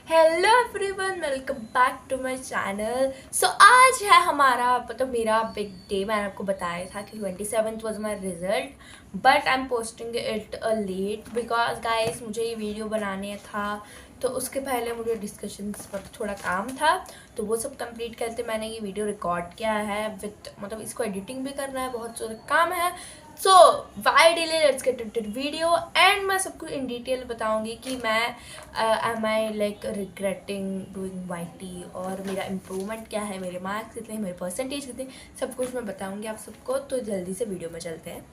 Hello everyone, welcome back to my channel. So आज है हमारा मतलब मेरा बिग डे। मैंने आपको बताया था कि 27th was my result, but I am posting it let because guys मुझे ये वीडियो बनाने था, तो उसके पहले मुझे डिस्कशंस पर थोड़ा काम था, तो वो सब कंप्लीट करते मैंने ये वीडियो रिकॉर्ड किया है विथ मतलब इसको एडिटिंग भी करना है, बहुत सारा काम है। So why delay, let's get into the video and मैं सबको इन डिटेल बताऊंगी कि मैं am I like regretting doing why और मेरा इम्प्रूवमेंट क्या है, मेरे मार्क्स कितने, मेरे परसेंटेज कितने, सब कुछ मैं बताऊंगी आप सबको। तो जल्दी से वीडियो में चलते हैं।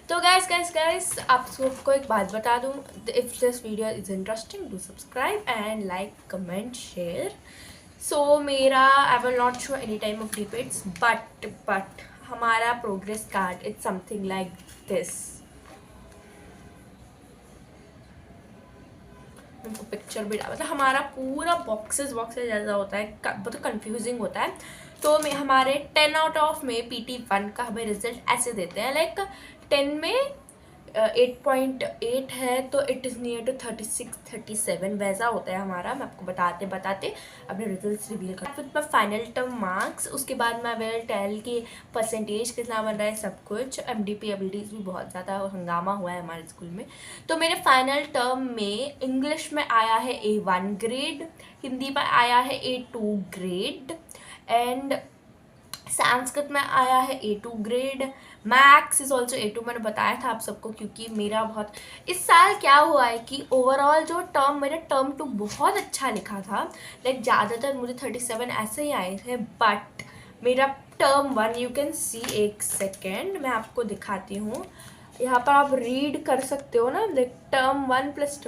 तो गाइस आप सबको एक बात बता दूं, if this video is interesting do subscribe and like comment share. So मेरा I will not show any time of debates, but हमारा progress card it's something like this. उनको पिक्चर भी मतलब हमारा पूरा बॉक्सेस जैसा होता है, बहुत कंफ्यूजिंग होता है। तो हमारे 10 आउट ऑफ में PT1 का हमें रिजल्ट ऐसे देते हैं, लाइक 10 में 8.8 है तो इट इज़ नियर टू 36-37 वैसा होता है हमारा। मैं आपको बताते बताते अपने रिजल्ट रिवील कर फिर मैं फाइनल टर्म मार्क्स, उसके बाद मैं विल टेल कि परसेंटेज कितना बन रहा है, सब कुछ। MDP एबिलिटीज़ भी बहुत ज़्यादा हंगामा हुआ है हमारे स्कूल में। तो मेरे फाइनल टर्म में इंग्लिश में आया है A1 ग्रेड, हिंदी में आया है A2 ग्रेड एंड संस्कृत में आया है A2 grade. Maths is also A2, मैंने बताया था आप सबको, क्योंकि मेरा बहुत इस साल क्या हुआ है कि ओवरऑल जो टर्म मेरा टर्म 2 बहुत अच्छा लिखा था, लाइक ज़्यादातर मुझे 37 ऐसे ही आए थे, बट मेरा टर्म 1 यू कैन सी, एक सेकेंड मैं आपको दिखाती हूँ, यहाँ पर आप रीड कर सकते हो ना, like term 1 plus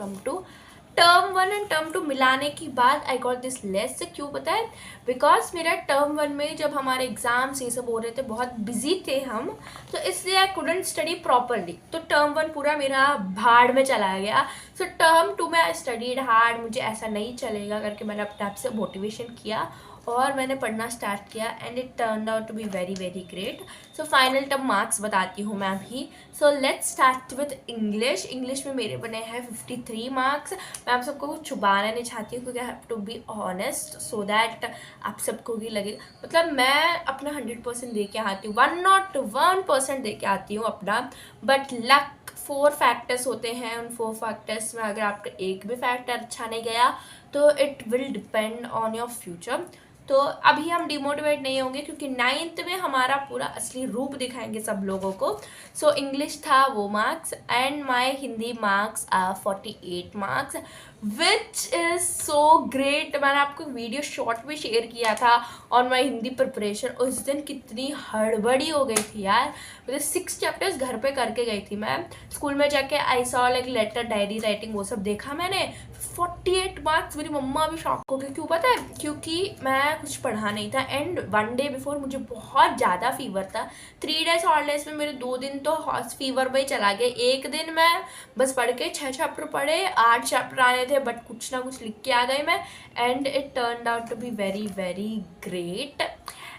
term 1 and term 2 मिलाने के बाद आई गॉट दिस लेस। क्यों पता है? बिकॉज मेरा टर्म 1 में जब हमारे एग्जाम्स ये सब हो रहे थे, बहुत बिजी थे हम, तो इसलिए आई कुडंट स्टडी प्रॉपरली, तो टर्म 1 पूरा मेरा भाड़ में चला गया। सो टर्म 2 में आई स्टडीड हार्ड, मुझे ऐसा नहीं चलेगा करके मैंने अपने आप से मोटिवेशन किया और मैंने पढ़ना स्टार्ट किया and it turn out to be very very great. So final term marks बताती हूँ मैं अभी। So let's start with English. English में मेरे बने हैं 53 मार्क्स। मैं आप सबको कुछ छुपाना नहीं चाहती हूँ क्योंकि I have to be honest so that आप सबको भी लगे, मतलब मैं अपना 100% दे के आती हूँ, 101% दे के आती हूँ अपना, बट लक 4 फैक्टर्स होते हैं, उन 4 फैक्टर्स में अगर आपका एक भी फैक्टर अच्छा नहीं गया तो it will depend on your future. तो अभी हम डिमोटिवेट नहीं होंगे क्योंकि 9th में हमारा पूरा असली रूप दिखाएंगे सब लोगों को। सो इंग्लिश था वो marks and my Hindi marks are 48 marks which is so great. मैंने आपको वीडियो शॉर्ट भी शेयर किया था ऑन माय हिंदी प्रिपरेशन। उस दिन कितनी हड़बड़ी हो गई थी यार, मतलब 6 चैप्टर्स घर पे करके गई थी मैं। स्कूल में जाके I saw like letter, diary writing, वो सब देखा मैंने। 48 मार्क्स, मेरी मम्मा भी शॉक हो गई। क्यों पता है? क्योंकि मैं कुछ पढ़ा नहीं था एंड 1 डे बिफोर मुझे बहुत ज़्यादा फीवर था। 3 डेज हॉलीडेज में मेरे 2 दिन तो फीवर में ही चला गया। एक दिन मैं बस पढ़ के 6 चैप्टर पढ़े, 8 चैप्टर आने थे बट कुछ ना कुछ लिख के आ गई मैं and it turn out to be very very great.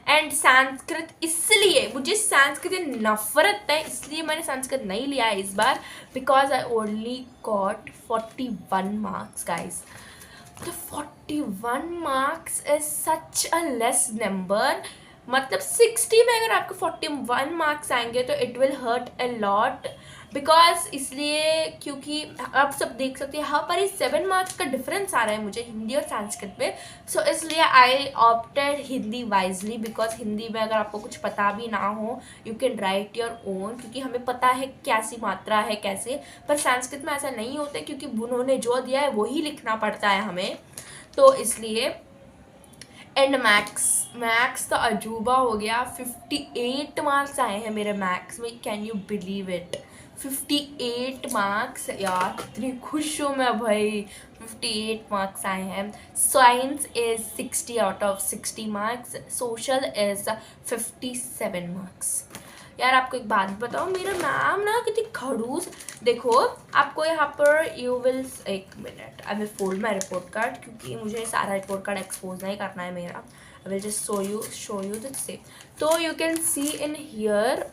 And Sanskrit, इसलिए मुझे संस्कृत से नफरत है, इसलिए मैंने संस्कृत नहीं लिया है इस बार, because I only got 41 marks guys. तो 41 marks is such a less number, मतलब 60 में अगर आपको 41 मार्क्स आएंगे तो it will hurt a lot, because इसलिए क्योंकि आप सब देख सकते हैं यहाँ पर ही 7 मार्क्स का डिफरेंस आ रहा है मुझे हिंदी और संस्कृत में। सो इसलिए I opted Hindi wisely, because Hindi में अगर आपको कुछ पता भी ना हो you can write your own, क्योंकि हमें पता है कैसी मात्रा है कैसे, पर संस्कृत में ऐसा नहीं होता क्योंकि उन्होंने जो दिया है वही लिखना पड़ता है हमें, तो इसलिए। एंड मैथ्स तो अजूबा हो गया, 58 मार्क्स आए हैं मेरे मैथ्स में, can you believe it? 58 marks यार, कितनी खुश हूँ मैं भाई। 58 मार्क्स आए हैं। Science is 60 out of 60 marks, social is 57 marks. यार आपको एक बात बताओ, मेरा मैम ना कितनी खड़ूस, देखो आपको यहाँ पर यू विल, एक minute, I will fold my report card क्योंकि मुझे सारा रिपोर्ट कार्ड एक्सपोज नहीं करना है मेरा। I will just show you this से, तो you can see in here,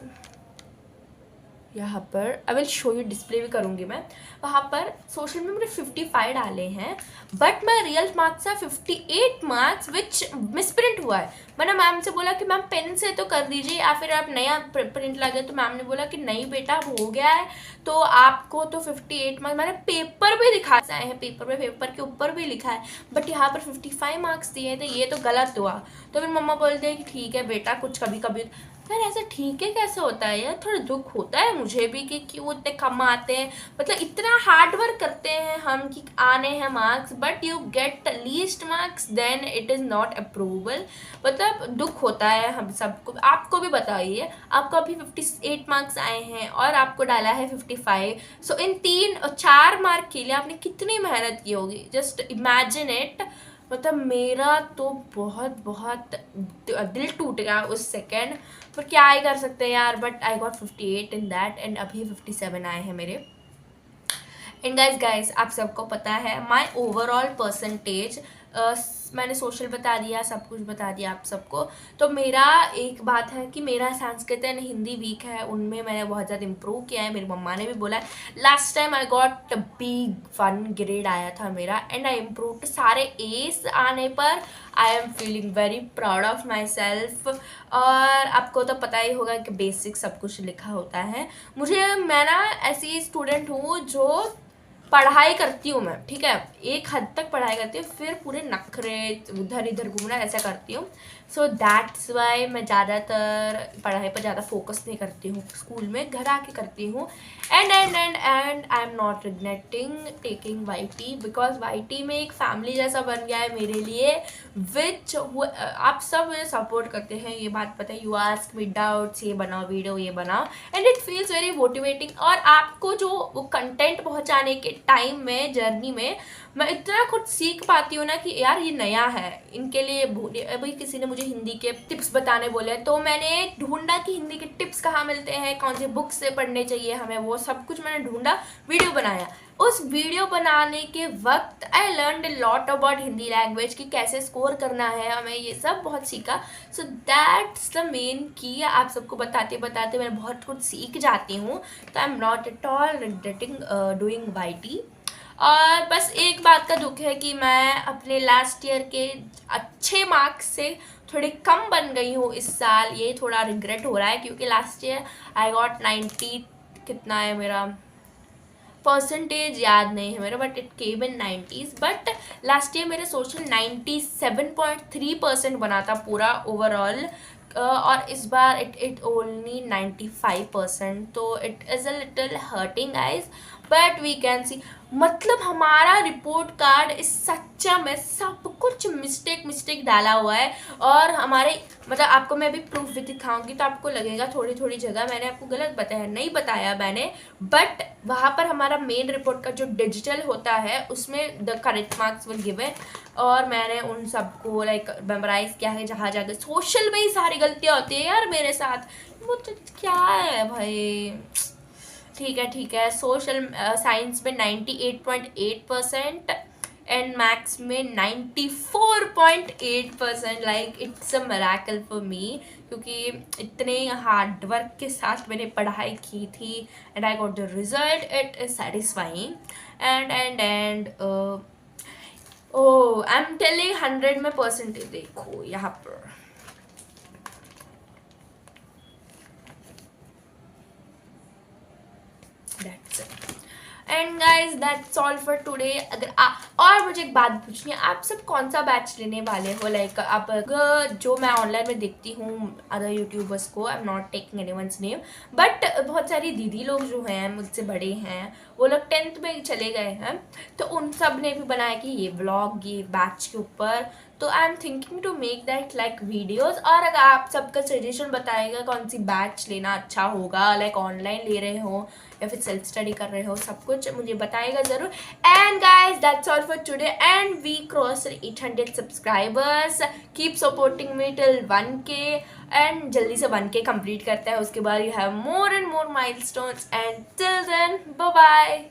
यहाँ पर I will show you, display भी करूँगी मैं। वहाँ पर सोशल में मैंने 55 डाले हैं, बट मैं रियल मार्क्स है 58 मार्क्स विच मिसप्रिंट हुआ है। मैंने मैम से बोला कि मैम पेन से तो कर दीजिए या फिर आप नया प्रिंट लगे, तो मैम ने बोला कि नहीं बेटा अब हो गया है तो आपको तो 58 मार्क्स, मैंने पेपर भी दिखा आए हैं, पेपर के ऊपर भी लिखा है, बट यहाँ पर 55 मार्क्स दिए थे, ये तो गलत हुआ। तो फिर मम्मा बोलते हैं कि ठीक है बेटा कुछ कभी कभी, यार ऐसा ठीक है कैसे होता है यार, थोड़ा दुख होता है मुझे भी कि क्यों इतने कम आते हैं, मतलब इतना हार्ड वर्क करते हैं हम कि आने हैं marks, but you get least marks then it is not approval. मतलब दुख होता है हम सबको। आपको भी बताइए, आपको अभी 58 मार्क्स आए हैं और आपको डाला है 55, सो इन 3-4 मार्क के लिए आपने कितनी मेहनत की होगी, जस्ट इमेजिन इट। मतलब मेरा तो बहुत बहुत दिल टूट गया उस सेकेंड, पर क्या ही कर सकते हैं यार, but I got 58 in that, and अभी 57 आए हैं मेरे। एंड गाइस आप सबको पता है माय ओवरऑल परसेंटेज, मैंने सोशल बता दिया, सब कुछ बता दिया आप सबको। तो मेरा एक बात है कि मेरा संस्कृत एंड हिंदी वीक है, उनमें मैंने बहुत ज़्यादा इम्प्रूव किया है। मेरी मम्मा ने भी बोला है, last time I got big 1 grade आया था मेरा, एंड आई इम्प्रूव सारे एस आने पर I am feeling very proud of my self. और आपको तो पता ही होगा कि बेसिक सब कुछ लिखा होता है। मैं ना ऐसी स्टूडेंट हूँ जो पढ़ाई करती हूँ मैं, ठीक है, एक हद तक पढ़ाई करती हूँ, फिर पूरे नखरे उधर इधर घूमना ऐसा करती हूँ। सो दैट्स वाई मैं ज़्यादातर पढ़ाई पर ज़्यादा फोकस नहीं करती हूँ, स्कूल में घर आके करती हूँ। And I am not regretting taking YT, because YT में एक फैमिली जैसा बन गया है मेरे लिए, विच आप सब मुझे सपोर्ट करते हैं, ये बात पता है। यू आस्क मी डाउट्स, ये बनाओ वीडियो, ये बनाओ, and it feels very motivating. और आपको जो वो कंटेंट पहुँचाने के टाइम में, जर्नी में मैं इतना कुछ सीख पाती हूँ ना कि यार ये नया है इनके लिए। अभी किसी ने मुझे हिंदी के टिप्स बताने बोले, तो मैंने ढूंढा कि हिंदी के टिप्स कहाँ मिलते हैं, कौन सी बुक से पढ़ने चाहिए हमें, वो सब कुछ मैंने ढूंढा, वीडियो बनाया। उस वीडियो बनाने के वक्त I learn a lot about Hindi language, कि कैसे स्कोर करना है हमें, ये सब बहुत सीखा। सो दैट्स द मेन की। आप सबको बताते बताते मैं बहुत कुछ सीख जाती हूँ, तो I am not at all regretting doing YT। और बस एक बात का दुख है कि मैं अपने लास्ट ईयर के अच्छे मार्क्स से थोड़ी कम बन गई हूँ इस साल, ये थोड़ा रिग्रेट हो रहा है, क्योंकि लास्ट ईयर आई गॉट 90, कितना है मेरा परसेंटेज याद नहीं है मेरा, but it came in 90s। But last year मेरे सोशल 97.3% बना था पूरा ओवरऑल, और इस बार इट ओनली 95%, तो it is a little hurting guys, but we can see. मतलब हमारा रिपोर्ट कार्ड इस सच्चा में सब कुछ मिस्टेक डाला हुआ है, और हमारे मतलब आपको मैं अभी प्रूफ भी दिखाऊंगी तो आपको लगेगा थोड़ी थोड़ी जगह मैंने आपको गलत बताया, नहीं बताया मैंने, बट वहाँ पर हमारा मेन रिपोर्ट का जो डिजिटल होता है उसमें the correct marks will given, और मैंने उन सबको लाइक मेमोराइज किया है। जहाँ जाकर सोशल में ही सारी गलतियाँ होती है यार मेरे साथ, वो तो क्या है भाई। ठीक है। सोशल साइंस में 98.8% एंड मैथ्स में 94.8%, like it's a miracle for me, क्योंकि इतने हार्ड वर्क के साथ मैंने पढ़ाई की थी, and I got the result, it is satisfying. And oh I am telling 100 में परसेंटेज देखो यहाँ पर। That's it. And guys that's all for today. अगर और मुझे एक बात पूछनी है, आप सब कौन सा बैच लेने वाले हो? लाइक आप जो मैं ऑनलाइन में देखती हूँ अदर यूट्यूबर्स को, I am not taking anyone's name, but बहुत सारी दीदी लोग जो हैं मुझसे बड़े हैं, वो लोग 10th में चले गए हैं, तो उन सब ने भी बनाया कि ये व्लॉग, ये बैच के ऊपर, तो I am thinking to make that like videos. और अगर आप सबका सजेशन बताएगा कौन सी बैच लेना अच्छा होगा, लाइक ऑनलाइन ले रहे हो या फिर सेल्फ स्टडी कर रहे हो, सब कुछ मुझे बताइएगा ज़रूर। And guys that's all for today, and we cross 800 subscribers, keep supporting me till 1K, and जल्दी से 1K कंप्लीट करते हैं, उसके बाद you have more and more milestones, and till then bye bye.